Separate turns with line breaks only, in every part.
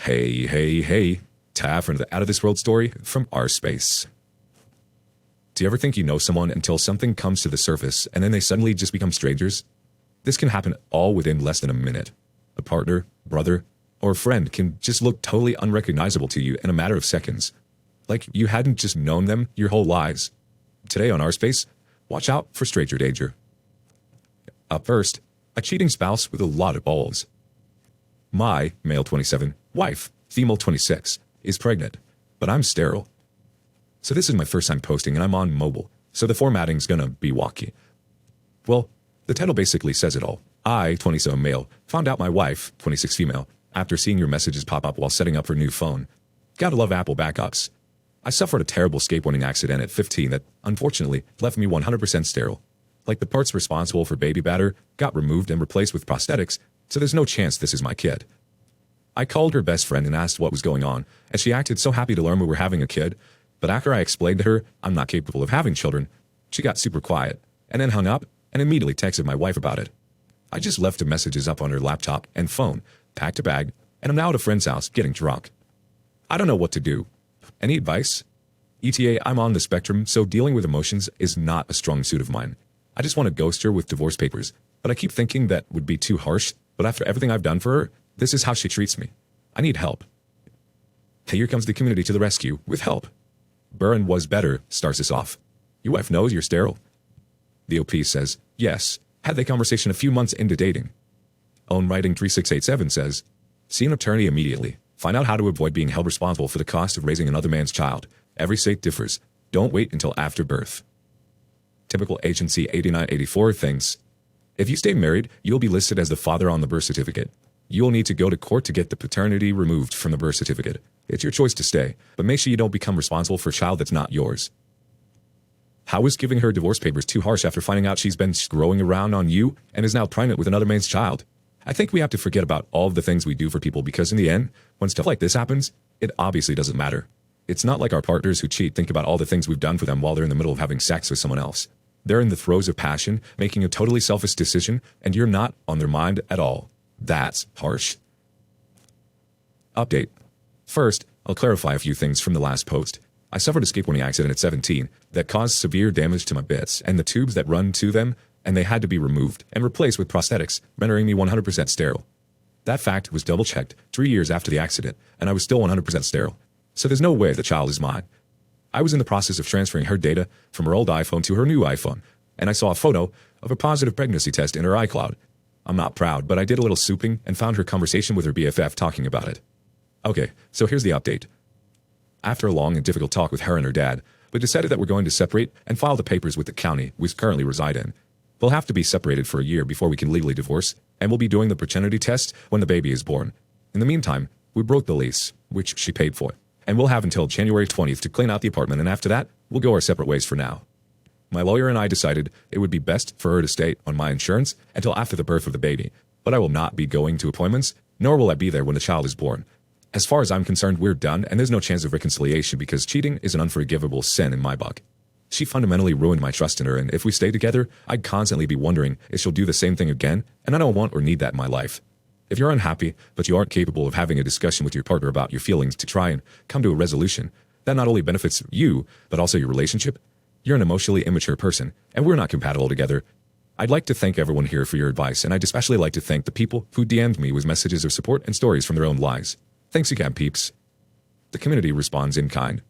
Hey, Tav from the Out of This World story from our space. Do you ever think you know someone until something comes to the surface and then they suddenly just become strangers? This can happen all within less than a minute. A partner, brother, or friend can just look totally unrecognizable to you in a matter of seconds. Like you hadn't just known them your whole lives. Today on our space, watch out for stranger danger. Up first, a cheating spouse with a lot of balls. My, male 27, wife, female 26, is pregnant, but I'm sterile. So this is my first time posting and I'm on mobile, so the formatting's gonna be wonky. Well, the title basically says it all. I, 27 male, found out my wife, 26 female, after seeing your messages pop up while setting up her new phone. Gotta love Apple backups. I suffered a terrible skateboarding accident at 15 that, unfortunately, left me 100% sterile. Like the parts responsible for baby batter got removed and replaced with prosthetics, so there's no chance this is my kid. I called her best friend and asked what was going on, and she acted so happy to learn we were having a kid, but after I explained to her I'm not capable of having children, she got super quiet, and then hung up and immediately texted my wife about it. I just left the messages up on her laptop and phone, packed a bag, and I'm now at a friend's house getting drunk. I don't know what to do. Any advice? ETA, I'm on the spectrum, so dealing with emotions is not a strong suit of mine. I just want to ghost her with divorce papers, but I keep thinking that would be too harsh, but after everything I've done for her, this is how she treats me. I need help. Hey, here comes the community to the rescue with help. Burn was better starts us off. Your wife knows you're sterile. The OP says, yes, had the conversation a few months into dating. Own Writing 3687 says, see an attorney immediately. Find out how to avoid being held responsible for the cost of raising another man's child. Every state differs. Don't wait until after birth. Typical Agency 8984 thinks, if you stay married, you'll be listed as the father on the birth certificate. You'll need to go to court to get the paternity removed from the birth certificate. It's your choice to stay, but make sure you don't become responsible for a child that's not yours. How is giving her divorce papers too harsh after finding out she's been screwing around on you and is now pregnant with another man's child? I think we have to forget about all of the things we do for people because in the end, when stuff like this happens, it obviously doesn't matter. It's not like our partners who cheat think about all the things we've done for them while they're in the middle of having sex with someone else. They're in the throes of passion, making a totally selfish decision, and you're not on their mind at all. That's harsh. Update. First, I'll clarify a few things from the last post. I suffered a skateboarding accident at 17 that caused severe damage to my bits and the tubes that run to them, and they had to be removed and replaced with prosthetics, rendering me 100% sterile. That fact was double-checked 3 years after the accident, and I was still 100% sterile. So there's no way the child is mine. I was in the process of transferring her data from her old iPhone to her new iPhone, and I saw a photo of a positive pregnancy test in her iCloud. I'm not proud, but I did a little souping and found her conversation with her BFF talking about it. Okay, so here's the update. After a long and difficult talk with her and her dad, we decided that we're going to separate and file the papers with the county we currently reside in. We'll have to be separated for a year before we can legally divorce, and we'll be doing the paternity test when the baby is born. In the meantime, we broke the lease, which she paid for, and we'll have until January 20th to clean out the apartment, and after that, we'll go our separate ways for now. My lawyer and I decided it would be best for her to stay on my insurance until after the birth of the baby, but I will not be going to appointments, nor will I be there when the child is born. As far as I'm concerned, we're done, and there's no chance of reconciliation because cheating is an unforgivable sin in my book. She fundamentally ruined my trust in her, and if we stay together, I'd constantly be wondering if she'll do the same thing again, and I don't want or need that in my life. If you're unhappy, but you aren't capable of having a discussion with your partner about your feelings to try and come to a resolution, that not only benefits you, but also your relationship. You're an emotionally immature person, and we're not compatible together. I'd like to thank everyone here for your advice, and I'd especially like to thank the people who DM'd me with messages of support and stories from their own lives. Thanks again, peeps. The community responds in kind.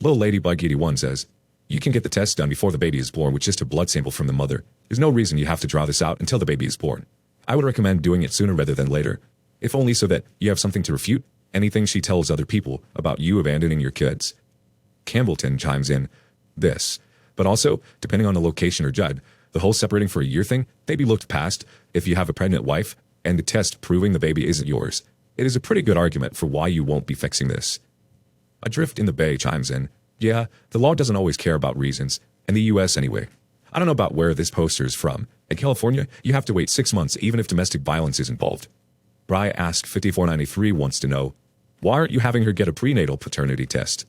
Little Ladybug 81 says, you can get the test done before the baby is born with just a blood sample from the mother. There's no reason you have to draw this out until the baby is born. I would recommend doing it sooner rather than later, if only so that you have something to refute anything she tells other people about you abandoning your kids. Campbellton chimes in, this, but also, depending on the location or judge, the whole separating for a year thing may be looked past if you have a pregnant wife and the test proving the baby isn't yours. It is a pretty good argument for why you won't be fixing this. Adrift in the Bay chimes in, yeah, the law doesn't always care about reasons, and the US anyway. I don't know about where this poster is from. In California, you have to wait 6 months even if domestic violence is involved. Bry asked 5493 wants to know, why aren't you having her get a prenatal paternity test?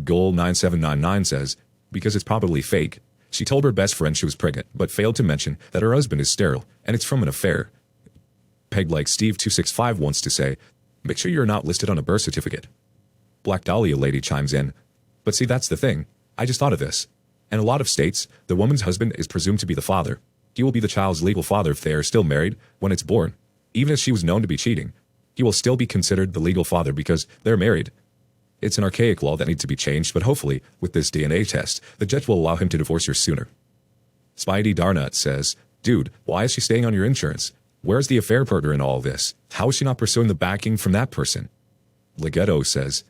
Goal 9799 says, because it's probably fake. She told her best friend she was pregnant, but failed to mention that her husband is sterile, and it's from an affair. Peg like Steve 265 wants to say, Make sure you're not listed on a birth certificate. Black Dahlia lady chimes in. But see, that's the thing. I just thought of this. In a lot of states, the woman's husband is presumed to be the father. He will be the child's legal father if they are still married when it's born. Even if she was known to be cheating, he will still be considered the legal father because they're married. It's an archaic law that needs to be changed, but hopefully, with this DNA test, the judge will allow him to divorce her sooner. Spidey Darnut says, dude, why is she staying on your insurance? Where's the affair partner in all this? How is she not pursuing the backing from that person? Legetto says,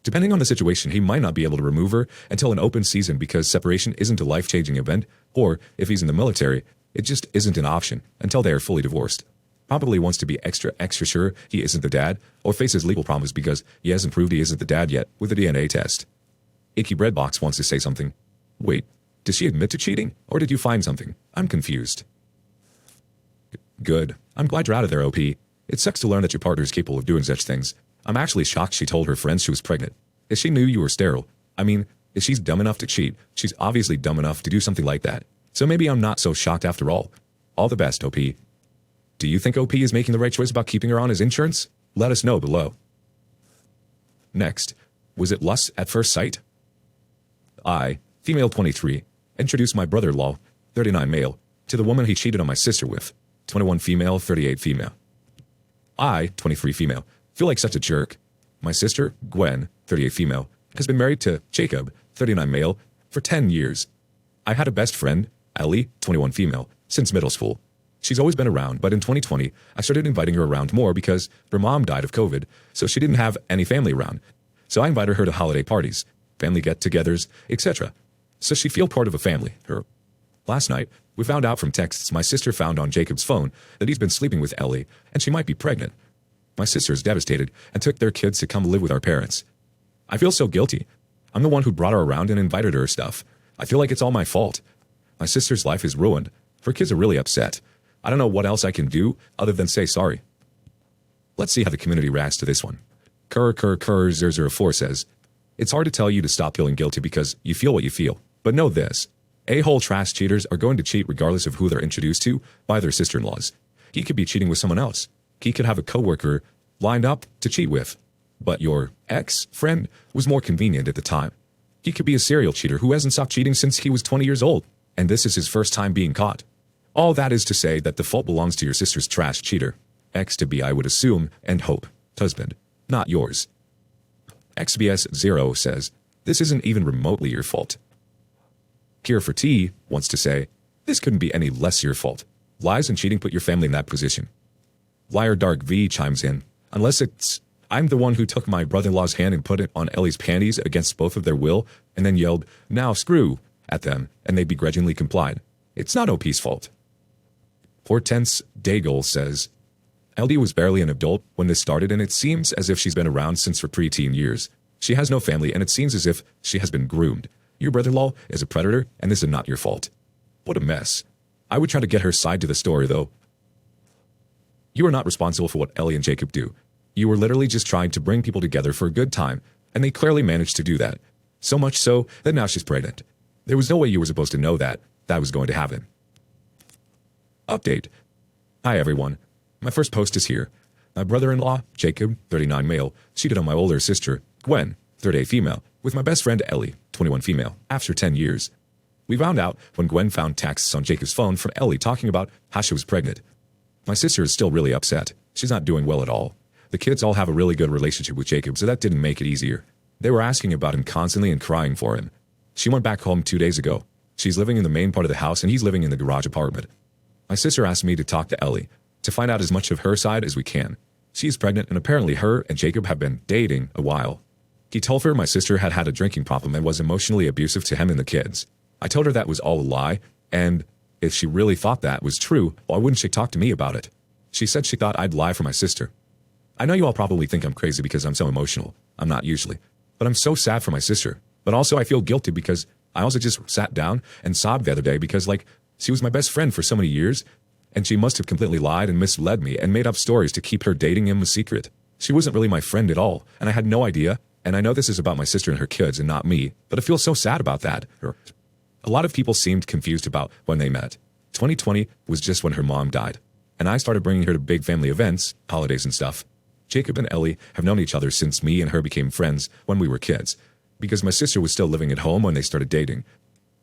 depending on the situation, he might not be able to remove her until an open season because separation isn't a life-changing event, or if he's in the military, it just isn't an option until they are fully divorced. Probably wants to be extra sure he isn't the dad, or faces legal problems because he hasn't proved he isn't the dad yet with the DNA test. Icky Breadbox wants to say something. Wait, did she admit to cheating, or did you find something? I'm confused. Good. I'm glad you're out of there, OP. It sucks to learn that your partner is capable of doing such things. I'm actually shocked she told her friends she was pregnant. If she knew you were sterile, I mean, if she's dumb enough to cheat, she's obviously dumb enough to do something like that. So maybe I'm not so shocked after all. All the best, OP. Do you think OP is making the right choice about keeping her on his insurance? Let us know below. Next, was it lust at first sight? I, female 23, introduced my brother-in-law, 39 male, to the woman he cheated on my sister with, 21 female, 38 female. I, 23 female, feel like such a jerk. My sister, Gwen, 38 female, has been married to Jacob, 39 male, for 10 years. I had a best friend, Ellie, 21 female, since middle school. She's always been around, but in 2020, I started inviting her around more because her mom died of COVID, so she didn't have any family around. So I invited her to holiday parties, family get-togethers, etc. So she feel part of a family. Last night, we found out from texts my sister found on Jacob's phone that he's been sleeping with Ellie, and she might be pregnant. My sister is devastated and took their kids to come live with our parents. I feel so guilty. I'm the one who brought her around and invited her stuff. I feel like it's all my fault. My sister's life is ruined. Her kids are really upset. I don't know what else I can do other than say sorry. Let's see how the community reacts to this one. Kerr004 says, it's hard to tell you to stop feeling guilty because you feel what you feel. But know this. A-hole trash cheaters are going to cheat regardless of who they're introduced to by their sister-in-laws. He could be cheating with someone else. He could have a coworker lined up to cheat with. But your ex-friend was more convenient at the time. He could be a serial cheater who hasn't stopped cheating since he was 20 years old, and this is his first time being caught. All that is to say that the fault belongs to your sister's trash cheater. Ex to be, I would assume, and hope, husband, not yours. XBS0 says, this isn't even remotely your fault. Cure for T wants to say, this couldn't be any less your fault. Lies and cheating put your family in that position. Liar Dark V chimes in, unless it's, I'm the one who took my brother-in-law's hand and put it on Ellie's panties against both of their will, and then yelled, now screw, at them, and they begrudgingly complied. It's not OP's fault. Hortense Daigle says, LD was barely an adult when this started, and it seems as if she's been around since her preteen years. She has no family, and it seems as if she has been groomed. Your brother-in-law is a predator, and this is not your fault. What a mess. I would try to get her side to the story, though. You are not responsible for what Ellie and Jacob do. You were literally just trying to bring people together for a good time, and they clearly managed to do that. So much so that now she's pregnant. There was no way you were supposed to know that was going to happen. Update. Hi everyone. My first post is here. My brother-in-law, Jacob, 39 male, cheated on my older sister, Gwen, 38 female, with my best friend Ellie, 21 female, after 10 years. We found out when Gwen found texts on Jacob's phone from Ellie talking about how she was pregnant. My sister is still really upset. She's not doing well at all. The kids all have a really good relationship with Jacob, so that didn't make it easier. They were asking about him constantly and crying for him. She went back home 2 days ago. She's living in the main part of the house and he's living in the garage apartment. My sister asked me to talk to Ellie, to find out as much of her side as we can. She is pregnant and apparently her and Jacob have been dating a while. He told her my sister had had a drinking problem and was emotionally abusive to him and the kids. I told her that was all a lie, and if she really thought that was true, why wouldn't she talk to me about it? She said she thought I'd lie for my sister. I know you all probably think I'm crazy because I'm so emotional. I'm not usually. But I'm so sad for my sister. But also I feel guilty because I also just sat down and sobbed the other day because, she was my best friend for so many years, and she must have completely lied and misled me and made up stories to keep her dating him a secret. She wasn't really my friend at all, and I had no idea, and I know this is about my sister and her kids and not me, but I feel so sad about that. A lot of people seemed confused about when they met. 2020 was just when her mom died, and I started bringing her to big family events, holidays and stuff. Jacob and Ellie have known each other since me and her became friends when we were kids, because my sister was still living at home when they started dating.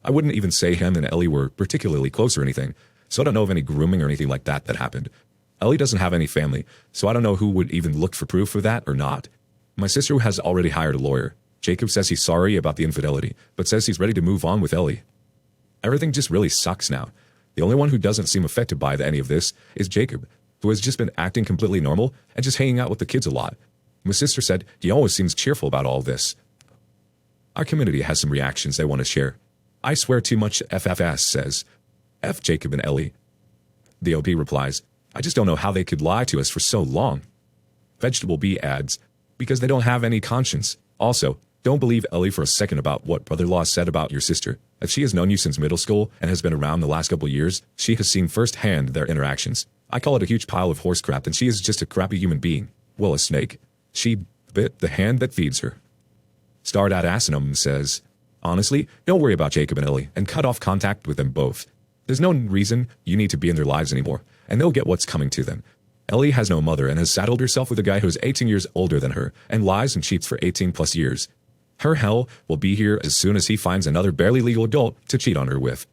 I wouldn't even say him and Ellie were particularly close or anything, so I don't know of any grooming or anything like that happened. Ellie doesn't have any family, so I don't know who would even look for proof of that or not. My sister has already hired a lawyer. Jacob says he's sorry about the infidelity, but says he's ready to move on with Ellie. Everything just really sucks now. The only one who doesn't seem affected by any of this is Jacob, who has just been acting completely normal and just hanging out with the kids a lot. My sister said he always seems cheerful about all this. Our community has some reactions they want to share. I swear too much FFS says, F Jacob and Ellie. The OP replies, I just don't know how they could lie to us for so long. Vegetable B adds, because they don't have any conscience. Also, don't believe Ellie for a second about what brother-in-law said about your sister. If she has known you since middle school and has been around the last couple years, she has seen firsthand their interactions. I call it a huge pile of horse crap, and she is just a crappy human being. Well, a snake. She bit the hand that feeds her. Starred at Asinum says, honestly, don't worry about Jacob and Ellie and cut off contact with them both. There's no reason you need to be in their lives anymore, and they'll get what's coming to them. Ellie has no mother and has saddled herself with a guy who's 18 years older than her and lies and cheats for 18 plus years. Her hell will be here as soon as he finds another barely legal adult to cheat on her with.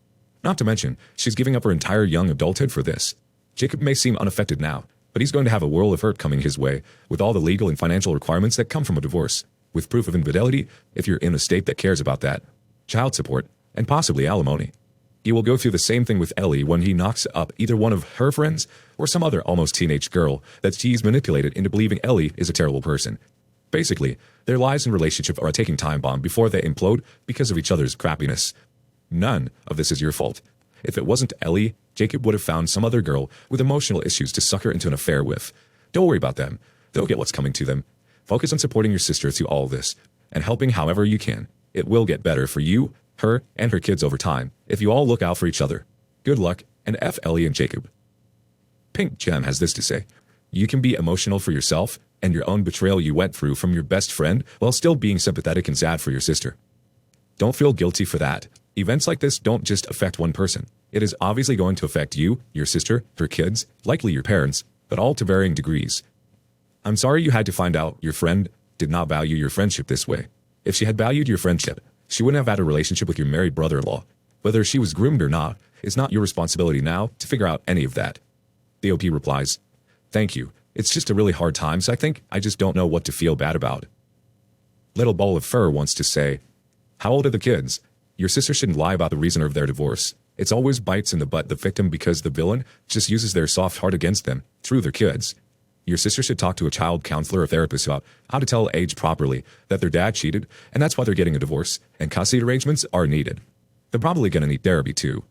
Not to mention, she's giving up her entire young adulthood for this. Jacob may seem unaffected now, but he's going to have a world of hurt coming his way with all the legal and financial requirements that come from a divorce, with proof of infidelity if you're in a state that cares about that, child support, and possibly alimony. He will go through the same thing with Ellie when he knocks up either one of her friends or some other almost teenage girl that she's manipulated into believing Ellie is a terrible person. Basically, their lives and relationship are a ticking time bomb before they implode because of each other's crappiness. None of this is your fault. If it wasn't Ellie, Jacob would have found some other girl with emotional issues to suck her into an affair with. Don't worry about them. They'll get what's coming to them. Focus on supporting your sister through all this and helping however you can. It will get better for you, her, and her kids over time if you all look out for each other. Good luck, and F Ellie and Jacob. Pink Gem has this to say, you can be emotional for yourself and your own betrayal you went through from your best friend while still being sympathetic and sad for your sister. Don't feel guilty for that. Events like this don't just affect one person. It is obviously going to affect you, your sister, her kids, likely your parents, but all to varying degrees. I'm sorry you had to find out your friend did not value your friendship this way. If she had valued your friendship, she wouldn't have had a relationship with your married brother-in-law. Whether she was groomed or not, it's not your responsibility now to figure out any of that. The OP replies, thank you. It's just a really hard time, so I think I just don't know what to feel bad about. Little Ball of Fur wants to say, how old are the kids? Your sister shouldn't lie about the reason of their divorce. It's always bites in the butt the victim because the villain just uses their soft heart against them through their kids. Your sister should talk to a child counselor or therapist about how to tell age properly that their dad cheated, and that's why they're getting a divorce, and custody arrangements are needed. They're probably going to need therapy too.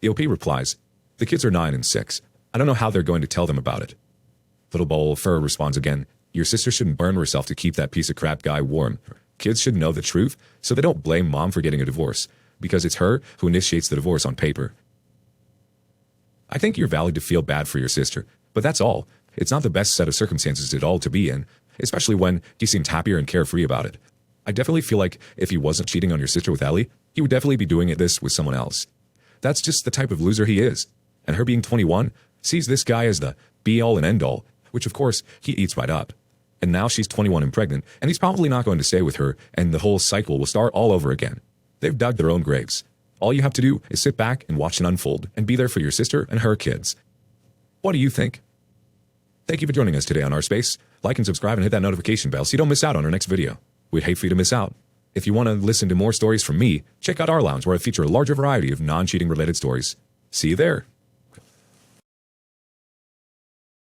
The OP replies, the kids are 9 and 6. I don't know how they're going to tell them about it. Little Bowl of Fur responds again, your sister shouldn't burn herself to keep that piece of crap guy warm. Kids should know the truth so they don't blame mom for getting a divorce, because it's her who initiates the divorce on paper. I think you're valid to feel bad for your sister, but that's all. It's not the best set of circumstances at all to be in, especially when he seemed happier and carefree about it. I definitely feel like if he wasn't cheating on your sister with Ellie, he would definitely be doing this with someone else. That's just the type of loser he is. And her being 21 sees this guy as the be-all and end-all, which of course he eats right up. And now she's 21 and pregnant, and he's probably not going to stay with her, and the whole cycle will start all over again. They've dug their own graves. All you have to do is sit back and watch it unfold, and be there for your sister and her kids. What do you think? Thank you for joining us today on Our Space. Like and subscribe and hit that notification bell so you don't miss out on our next video. We'd hate for you to miss out. If you want to listen to more stories from me, check out our lounge where I feature a larger variety of non-cheating related stories. See you there.